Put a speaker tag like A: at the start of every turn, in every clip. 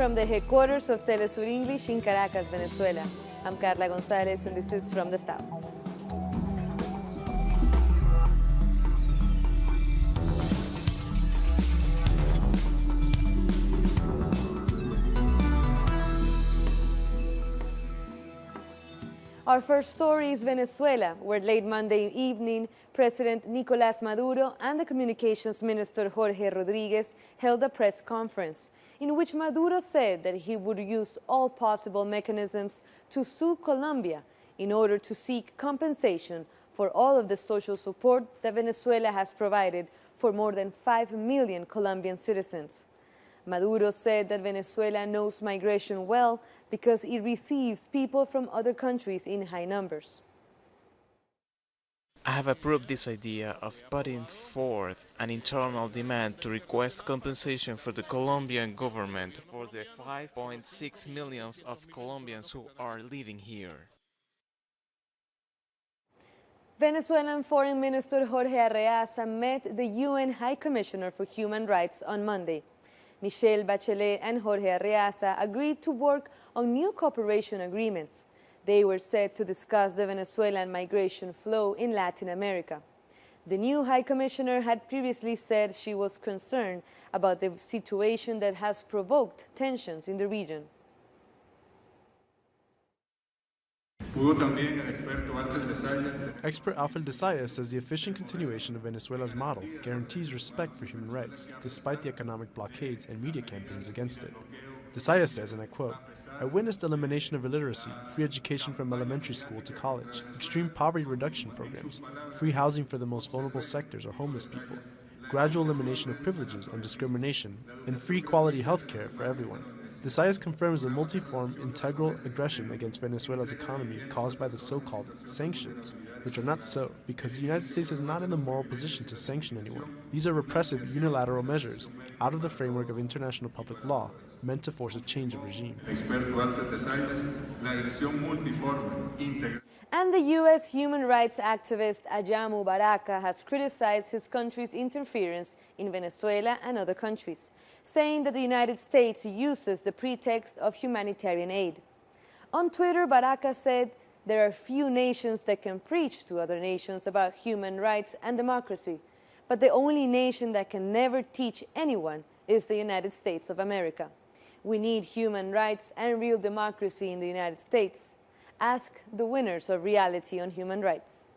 A: From the headquarters of Telesur English in Caracas, Venezuela, I'm Carla Gonzalez, and this is From the South. Our first story is Venezuela, where late Monday evening, President Nicolás Maduro and the Communications Minister Jorge Rodríguez held a press conference in which Maduro said that he would use all possible mechanisms to sue Colombia in order to seek compensation for all of the social support that Venezuela has provided for more than 5 million Colombian citizens. Maduro said that Venezuela knows migration well because it receives people from other countries in high numbers.
B: I have approved this idea of putting forth an internal demand to request compensation for the Colombian government for the 5.6 million of Colombians who are living here.
A: Venezuelan Foreign Minister Jorge Arreaza met the UN High Commissioner for Human Rights on Monday. Michelle Bachelet and Jorge Arreaza agreed to work on new cooperation agreements. They were set to discuss the Venezuelan migration flow in Latin America. The new High Commissioner had previously said she was concerned about the situation that has provoked tensions in the region.
C: Expert Alfred de Sayas says the efficient continuation of Venezuela's model guarantees respect for human rights, despite the economic blockades and media campaigns against it. De Sayas says, and I quote, "I witnessed elimination of illiteracy, free education from elementary school to college, extreme poverty reduction programs, free housing for the most vulnerable sectors or homeless people, gradual elimination of privileges and discrimination, and free quality health care for everyone." De Sayas confirms the multi-form integral aggression against Venezuela's economy caused by the so-called sanctions, which are not so, because the United States is not in the moral position to sanction anyone. These are repressive unilateral measures, out of the framework of international public law, meant to force a change of regime.
A: And the U.S. human rights activist Ajamu Baraka has criticized his country's interference in Venezuela and other countries, saying that the United States uses the pretext of humanitarian aid. On Twitter, Baraka said, "There are few nations that can preach to other nations about human rights and democracy, but the only nation that can never teach anyone is the United States of America. We need human rights and real democracy in the United States. Ask the winners of reality on human rights."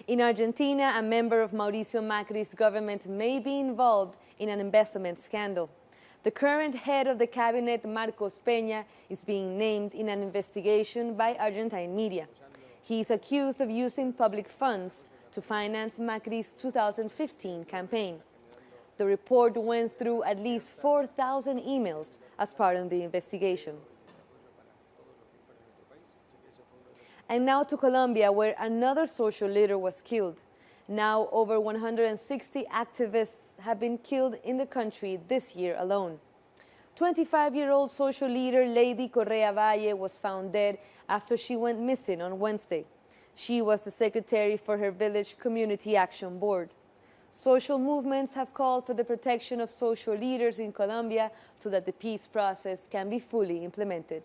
A: In Argentina, a member of Mauricio Macri's government may be involved in an embezzlement scandal. The current head of the cabinet, Marcos Peña, is being named in an investigation by Argentine media. He is accused of using public funds to finance Macri's 2015 campaign. The report went through at least 4,000 emails as part of the investigation. And now to Colombia, where another social leader was killed. Now, over 160 activists have been killed in the country this year alone. 25-year-old social leader Lady Correa Valle was found dead after she went missing on Wednesday. She was the secretary for her village community action board. Social movements have called for the protection of social leaders in Colombia so that the peace process can be fully implemented.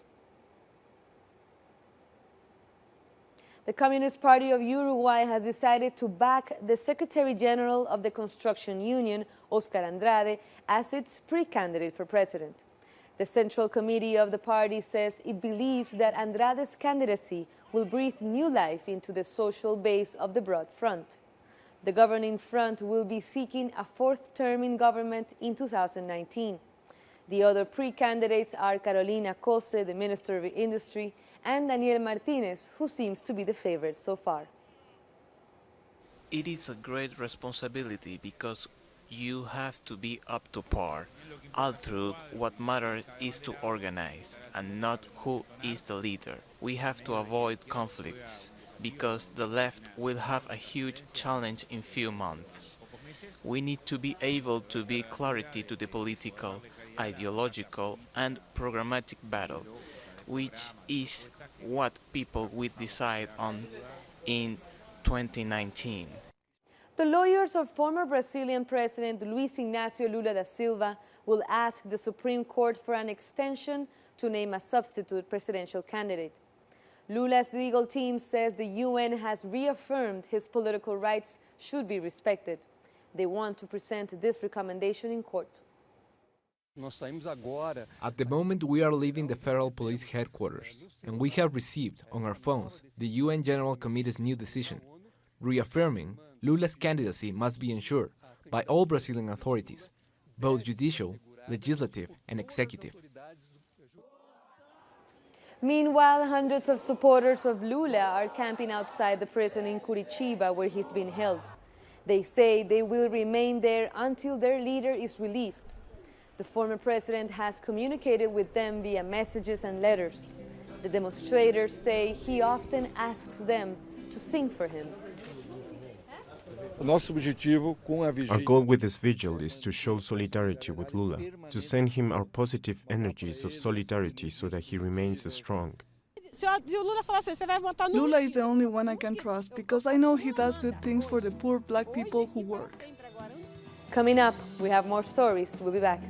A: The Communist Party of Uruguay has decided to back the Secretary General of the Construction Union, Oscar Andrade, as its pre-candidate for president. The Central Committee of the party says it believes that Andrade's candidacy will breathe new life into the social base of the broad front. The governing front will be seeking a fourth term in government in 2019. The other pre-candidates are Carolina Cose, the Minister of Industry, and Daniel Martinez, who seems to be the favorite so far.
B: It is a great responsibility because you have to be up to par. Although what matters is to organize and not who is the leader. We have to avoid conflicts because the left will have a huge challenge in few months. We need to be able to be clarity to the political, ideological and programmatic battle, which is what people will decide on in 2019.
A: The lawyers of former Brazilian President Luiz Inácio Lula da Silva will ask the Supreme Court for an extension to name a substitute presidential candidate. Lula's legal team says the UN has reaffirmed his political rights should be respected. They want to present this recommendation in court.
D: At the moment, we are leaving the Federal Police Headquarters, and we have received on our phones the UN General Committee's new decision, reaffirming Lula's candidacy must be ensured by all Brazilian authorities, both judicial, legislative, and executive.
A: Meanwhile, hundreds of supporters of Lula are camping outside the prison in Curitiba where he's been held. They say they will remain there until their leader is released. The former president has communicated with them via messages and letters. The demonstrators say he often asks them to sing for him.
E: Our goal with this vigil is to show solidarity with Lula, to send him our positive energies of solidarity so that he remains strong.
F: Lula is the only one I can trust because I know he does good things for the poor black people who work.
A: Coming up, we have more stories. We'll be back.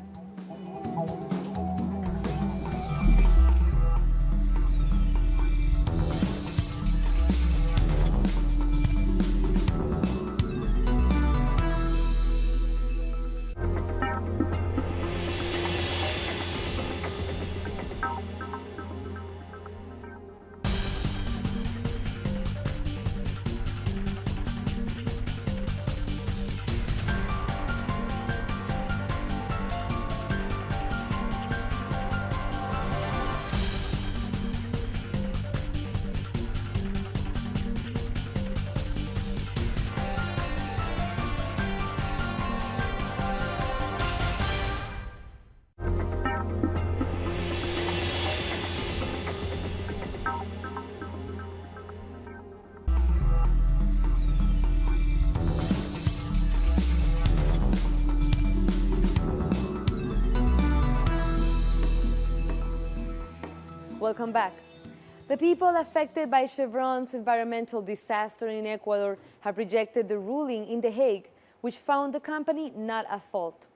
A: Welcome back. The people affected by Chevron's environmental disaster in Ecuador have rejected the ruling in The Hague, which found the company not at fault.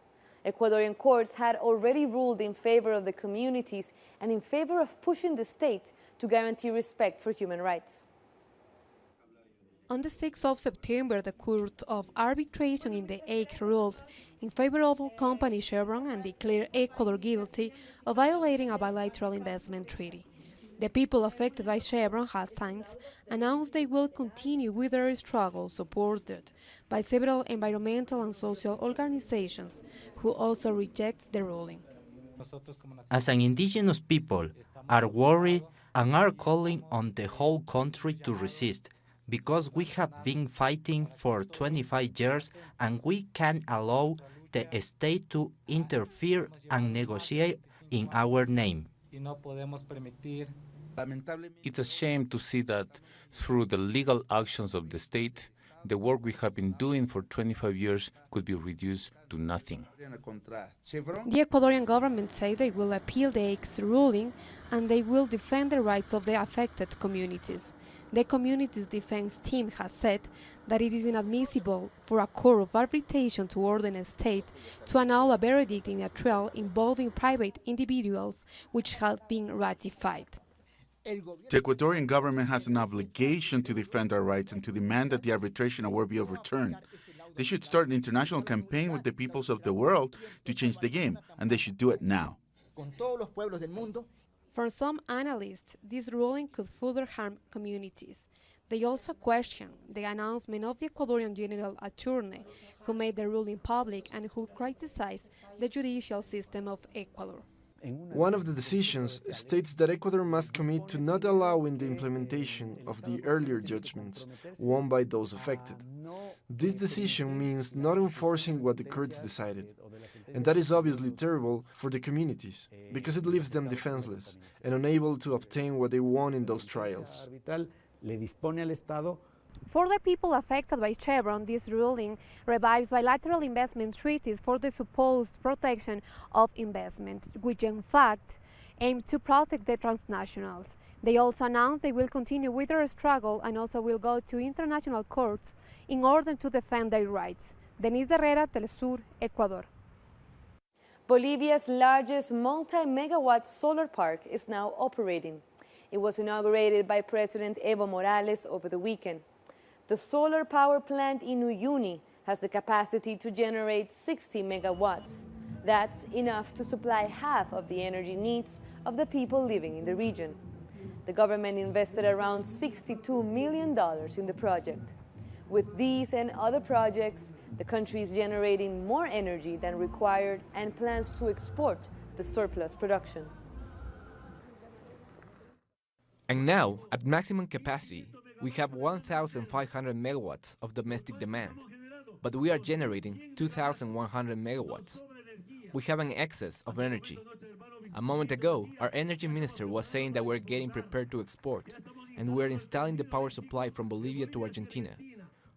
A: Ecuadorian courts had already ruled in favor of the communities and in favor of pushing the state to guarantee respect for human rights.
G: On the 6th of September, the Court of Arbitration in The Hague ruled in favor of the company Chevron and declared Ecuador guilty of violating a bilateral investment treaty. The people affected by Chevron have since announced they will continue with their struggle, supported by several environmental and social organizations who also reject the ruling.
H: As an indigenous people, are worried and are calling on the whole country to resist, because we have been fighting for 25 years and we can't allow the state to interfere and negotiate in our name.
I: It's a shame to see that through the legal actions of the state, the work we have been doing for 25 years could be reduced to nothing.
G: The Ecuadorian government says they will appeal the Hague's ruling and they will defend the rights of the affected communities. The community's defense team has said that it is inadmissible for a court of arbitration to order a state to annul a verdict in a trial involving private individuals which has been ratified.
J: The Ecuadorian government has an obligation to defend our rights and to demand that the arbitration award be overturned. They should start an international campaign with the peoples of the world to change the game, and they should do it now.
G: For some analysts, this ruling could further harm communities. They also question the announcement of the Ecuadorian General Attorney, who made the ruling public and who criticized the judicial system of Ecuador.
C: One of the decisions states that Ecuador must commit to not allowing the implementation of the earlier judgments won by those affected. This decision means not enforcing what the courts decided, and that is obviously terrible for the communities, because it leaves them defenseless and unable to obtain what they want in those trials.
G: For the people affected by Chevron, this ruling revives bilateral investment treaties for the supposed protection of investment, which in fact aim to protect the transnationals. They also announced they will continue with their struggle and also will go to international courts in order to defend their rights. Denise Herrera, Telesur, Ecuador.
A: Bolivia's largest multi-megawatt solar park is now operating. It was inaugurated by President Evo Morales over the weekend. The solar power plant in Uyuni has the capacity to generate 60 megawatts. That's enough to supply half of the energy needs of the people living in the region. The government invested around $62 million in the project. With these and other projects, the country is generating more energy than required and plans to export the surplus production.
D: And now, at maximum capacity, we have 1,500 megawatts of domestic demand, but we are generating 2,100 megawatts. We have an excess of energy. A moment ago, our energy minister was saying that we're getting prepared to export, and we're installing the power supply from Bolivia to Argentina.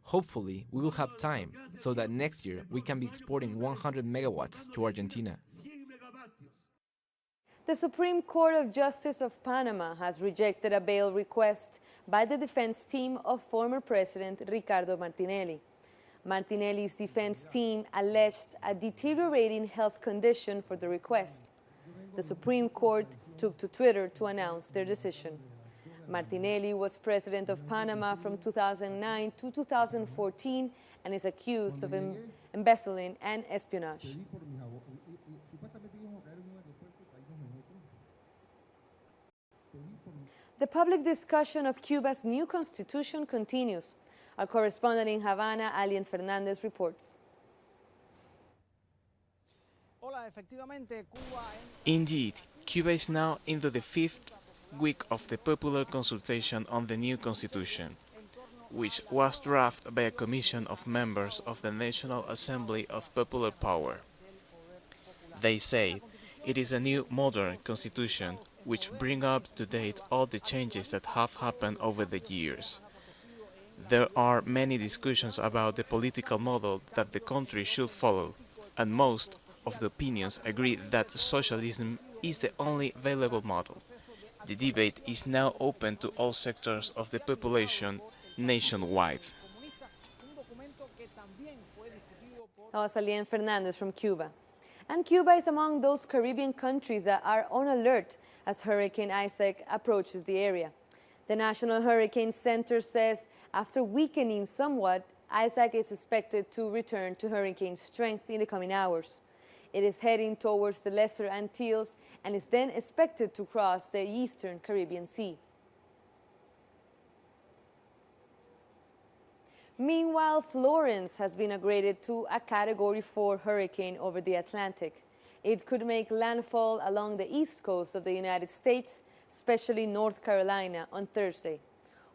D: Hopefully, we will have time so that next year we can be exporting 100 megawatts to Argentina.
A: The Supreme Court of Justice of Panama has rejected a bail request by the defense team of former President Ricardo Martinelli. Martinelli's defense team alleged a deteriorating health condition for the request. The Supreme Court took to Twitter to announce their decision. Martinelli was president of Panama from 2009 to 2014 and is accused of embezzling and espionage. The public discussion of Cuba's new constitution continues. Our correspondent in Havana, Alien Fernandez, reports.
B: Indeed, Cuba is now into the fifth week of the popular consultation on the new constitution, which was drafted by a commission of members of the National Assembly of Popular Power. They say it is a new modern constitution which bring up to date all the changes that have happened over the years. There are many discussions about the political model that the country should follow, and most of the opinions agree that socialism is the only available model. The debate is now open to all sectors of the population nationwide.
A: That was Alien Fernandez from Cuba. And Cuba is among those Caribbean countries that are on alert as Hurricane Isaac approaches the area. The National Hurricane Center says after weakening somewhat, Isaac is expected to return to hurricane strength in the coming hours. It is heading towards the Lesser Antilles and is then expected to cross the eastern Caribbean Sea. Meanwhile, Florence has been upgraded to a Category 4 hurricane over the Atlantic. It could make landfall along the east coast of the United States, especially North Carolina, on Thursday.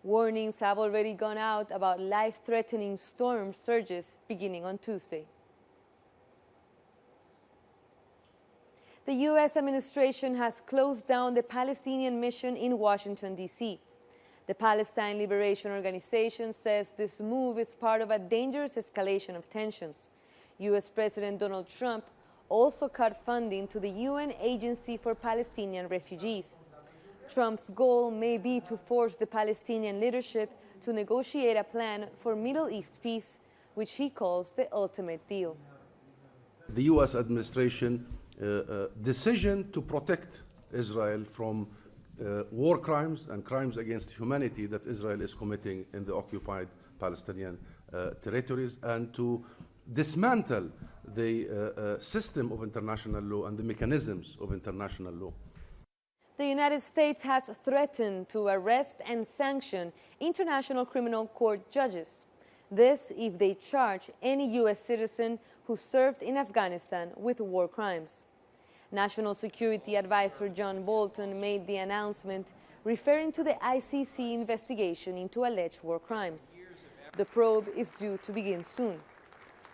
A: Warnings have already gone out about life-threatening storm surges beginning on Tuesday. The U.S. administration has closed down the Palestinian mission in Washington, D.C. The Palestine Liberation Organization says this move is part of a dangerous escalation of tensions. U.S. President Donald Trump also cut funding to the UN Agency for Palestinian Refugees. Trump's goal may be to force the Palestinian leadership to negotiate a plan for Middle East peace, which he calls the ultimate deal.
K: The U.S. administration decision to protect Israel from war crimes and crimes against humanity that Israel is committing in the occupied Palestinian territories, and to dismantle the system of international law and the mechanisms of international law.
A: The United States has threatened to arrest and sanction International Criminal Court judges. This if they charge any U.S. citizen who served in Afghanistan with war crimes. National Security Advisor John Bolton made the announcement referring to the ICC investigation into alleged war crimes. The probe is due to begin soon.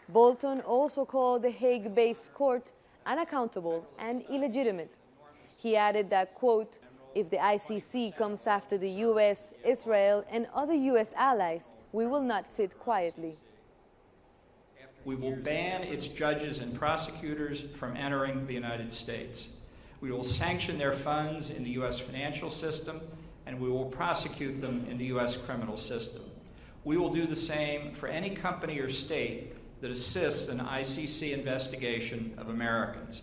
A: Bolton also called the Hague-based court unaccountable and illegitimate. He added that, quote, if the ICC comes after the U.S., Israel, and other U.S. allies, we will not sit quietly.
L: We will ban its judges and prosecutors from entering the United States. We will sanction their funds in the U.S. financial system, and we will prosecute them in the U.S. criminal system. We will do the same for any company or state that assists an ICC investigation of Americans.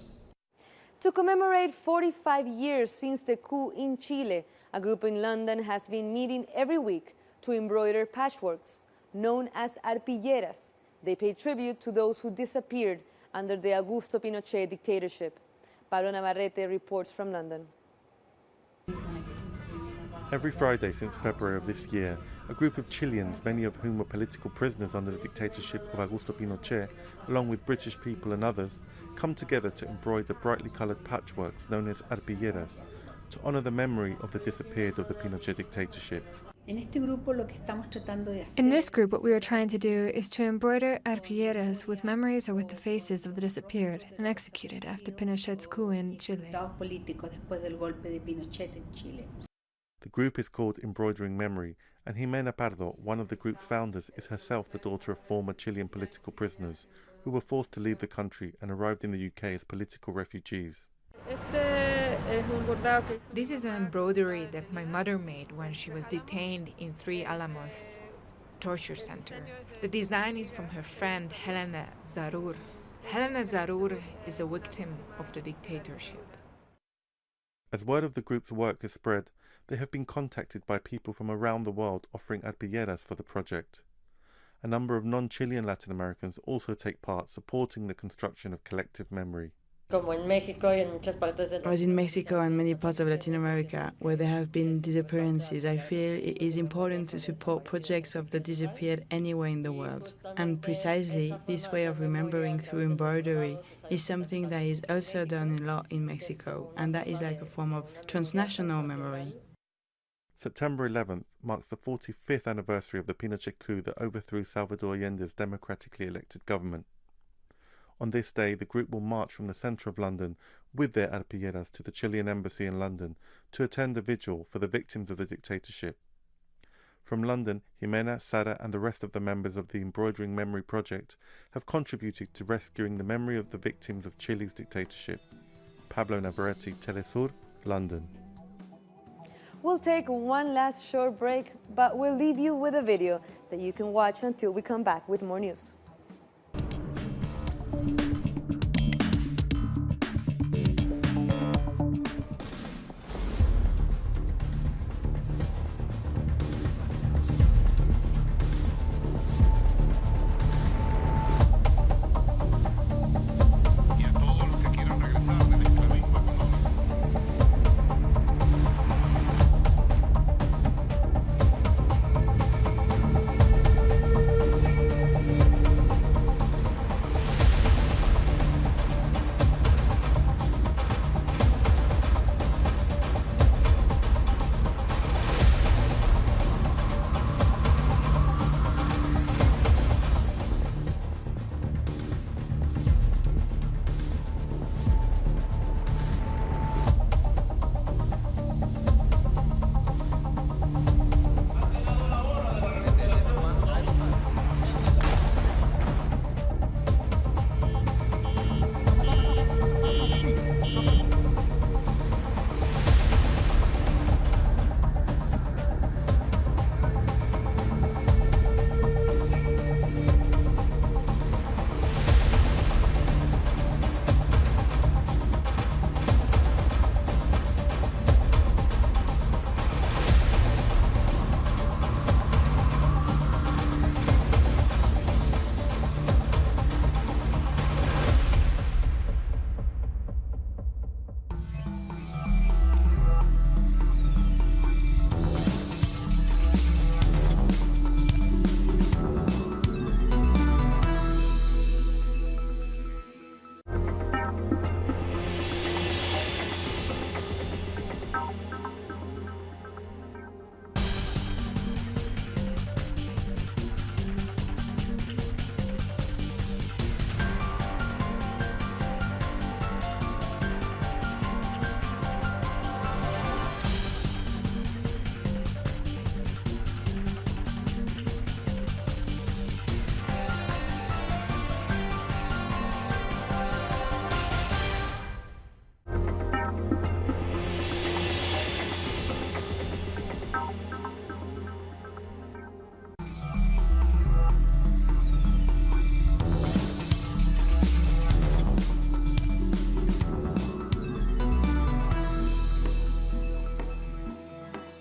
A: To commemorate 45 years since the coup in Chile, a group in London has been meeting every week to embroider patchworks, known as arpilleras. They pay tribute to those who disappeared under the Augusto Pinochet dictatorship. Pablo Navarrete reports from London.
M: Every Friday since February of this year, a group of Chileans, many of whom were political prisoners under the dictatorship of Augusto Pinochet, along with British people and others, come together to embroider brightly coloured patchworks known as arpilleras, to honour the memory of the disappeared of the Pinochet dictatorship.
N: In this group, what we are trying to do is to embroider arpilleras with memories or with the faces of the disappeared and executed after Pinochet's coup in Chile.
M: The group is called Embroidering Memory, and Jimena Pardo, one of the group's founders, is herself the daughter of former Chilean political prisoners who were forced to leave the country and arrived in the UK as political refugees.
O: This is an embroidery that my mother made when she was detained in Three Alamos torture center. The design is from her friend Helena Zarur. Helena Zarur is a victim of the dictatorship.
M: As word of the group's work has spread, they have been contacted by people from around the world offering arpilleras for the project. A number of non-Chilean Latin Americans also take part, supporting the construction of collective memory.
P: I was in Mexico and many parts of Latin America where there have been disappearances. I feel it is important to support projects of the disappeared anywhere in the world. And precisely this way of remembering through embroidery is something that is also done a lot in Mexico, and that is like a form of transnational memory.
M: September 11th marks the 45th anniversary of the Pinochet coup that overthrew Salvador Allende's democratically elected government. On this day, the group will march from the centre of London with their arpilleras to the Chilean embassy in London to attend a vigil for the victims of the dictatorship. From London, Jimena, Sara and the rest of the members of the Embroidering Memory Project have contributed to rescuing the memory of the victims of Chile's dictatorship. Pablo Navarrete, Telesur, London.
A: We'll take one last short break, but we'll leave you with a video that you can watch until we come back with more news.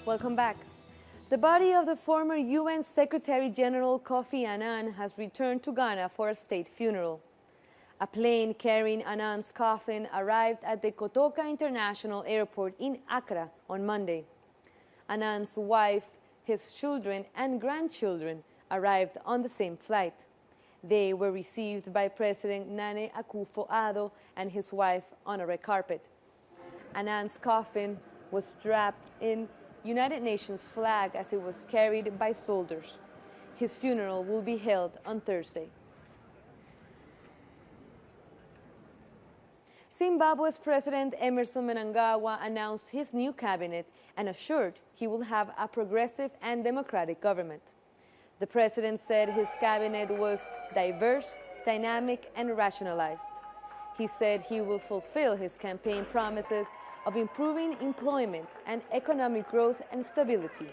A: Welcome back. The body of the former UN Secretary General Kofi Annan has returned to Ghana for a state funeral. A plane carrying Annan's coffin arrived at the Kotoka International Airport in Accra on Monday. Annan's wife, his children, and grandchildren arrived on the same flight. They were received by President Nane Akufo-Addo and his wife on a red carpet. Annan's coffin was draped in United Nations flag as it was carried by soldiers. His funeral will be held on Thursday. Zimbabwe's President Emerson Mnangagwa announced his new cabinet and assured he will have a progressive and democratic government. The president said his cabinet was diverse, dynamic, and rationalized. He said he will fulfill his campaign promises of improving employment and economic growth and stability.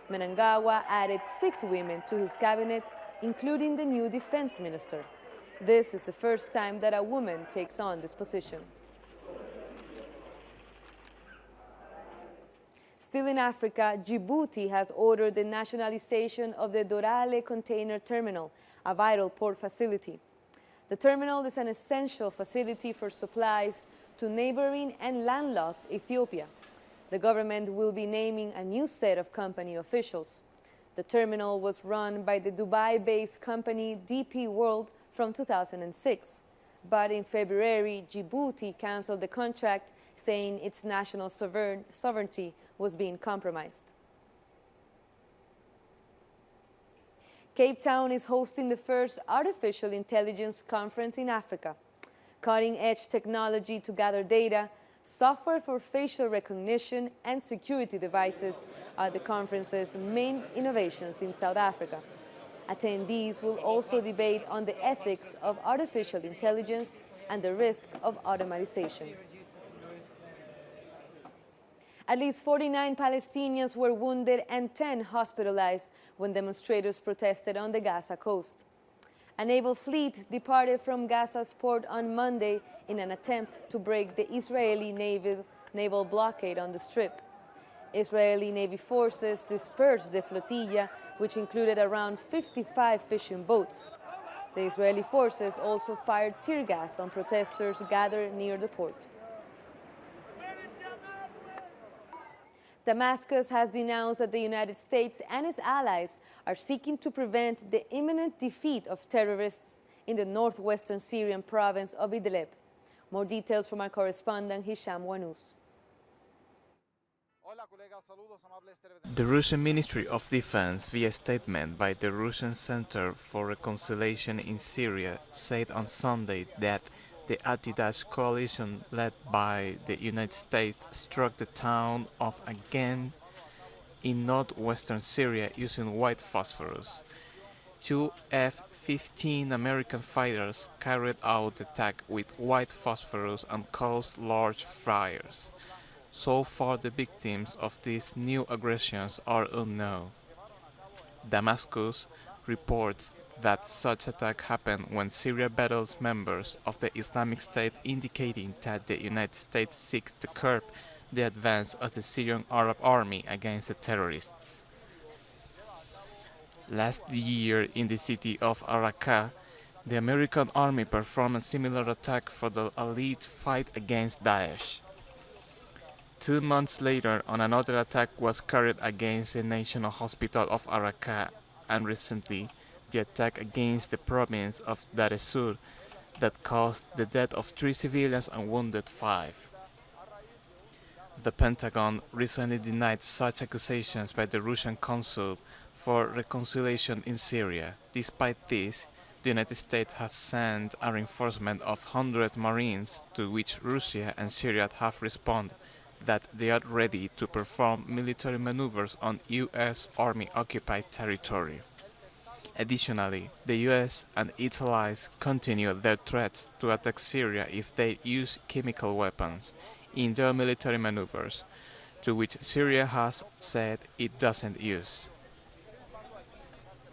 A: Mnangagwa added 6 women to his cabinet, including the new defense minister. This is the first time that a woman takes on this position. Still in Africa, Djibouti has ordered the nationalization of the Dorale container terminal, a vital port facility. The terminal is an essential facility for supplies to neighboring and landlocked Ethiopia. The government will be naming a new set of company officials. The terminal was run by the Dubai-based company DP World from 2006. But in February, Djibouti canceled the contract, saying its national sovereignty was being compromised. Cape Town is hosting the first artificial intelligence conference in Africa. Cutting-edge technology to gather data, software for facial recognition, and security devices are the conference's main innovations in South Africa. Attendees will also debate on the ethics of artificial intelligence and the risk of automatization. At least 49 Palestinians were wounded and 10 hospitalized when demonstrators protested on the Gaza coast. A naval fleet departed from Gaza's port on Monday in an attempt to break the Israeli naval blockade on the Strip. Israeli Navy forces dispersed the flotilla, which included around 55 fishing boats. The Israeli forces also fired tear gas on protesters gathered near the port. Damascus has denounced that the United States and its allies are seeking to prevent the imminent defeat of terrorists in the northwestern Syrian province of Idlib. More details from our correspondent Hisham Wanous.
B: The Russian Ministry of Defense, via statement by the Russian Center for Reconciliation in Syria, said on Sunday that the anti-Daesh coalition led by the United States struck the town of Agen in northwestern Syria using white phosphorus. 2 F-15 American fighters carried out the attack with white phosphorus and caused large fires. So far, the victims of these new aggressions are unknown. Damascus reports that such attack happened when Syria battles members of the Islamic State, indicating that the United States seeks to curb the advance of the Syrian Arab Army against the terrorists. Last year, in the city of Raqqa, the American army performed a similar attack for the elite fight against Daesh. 2 months later, another attack was carried against the National Hospital of Raqqa, and recently, the attack against the province of Dar es Sur that caused the death of 3 civilians and wounded 5. The Pentagon recently denied such accusations by the Russian Consul for Reconciliation in Syria. Despite this, the United States has sent a reinforcement of 100 Marines, to which Russia and Syria have responded that they are ready to perform military maneuvers on U.S. Army-occupied territory. Additionally, the U.S. and its allies continue their threats to attack Syria if they use chemical weapons in their military maneuvers, to which Syria has said it doesn't use.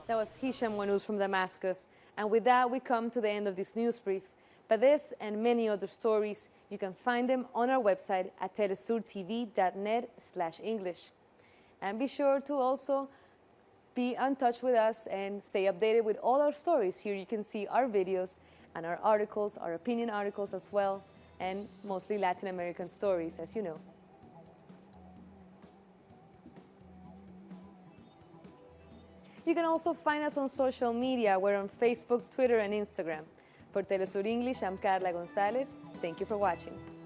A: That was Hisham Wanous from Damascus. And with that, we come to the end of this news brief. But this and many other stories, you can find them on our website at telesurtv.net/English. And be sure to also be in touch with us and stay updated with all our stories. Here you can see our videos and our articles, our opinion articles as well, and mostly Latin American stories, as you know. You can also find us on social media. We're on Facebook, Twitter, and Instagram. For Telesur English, I'm Carla Gonzalez. Thank you for watching.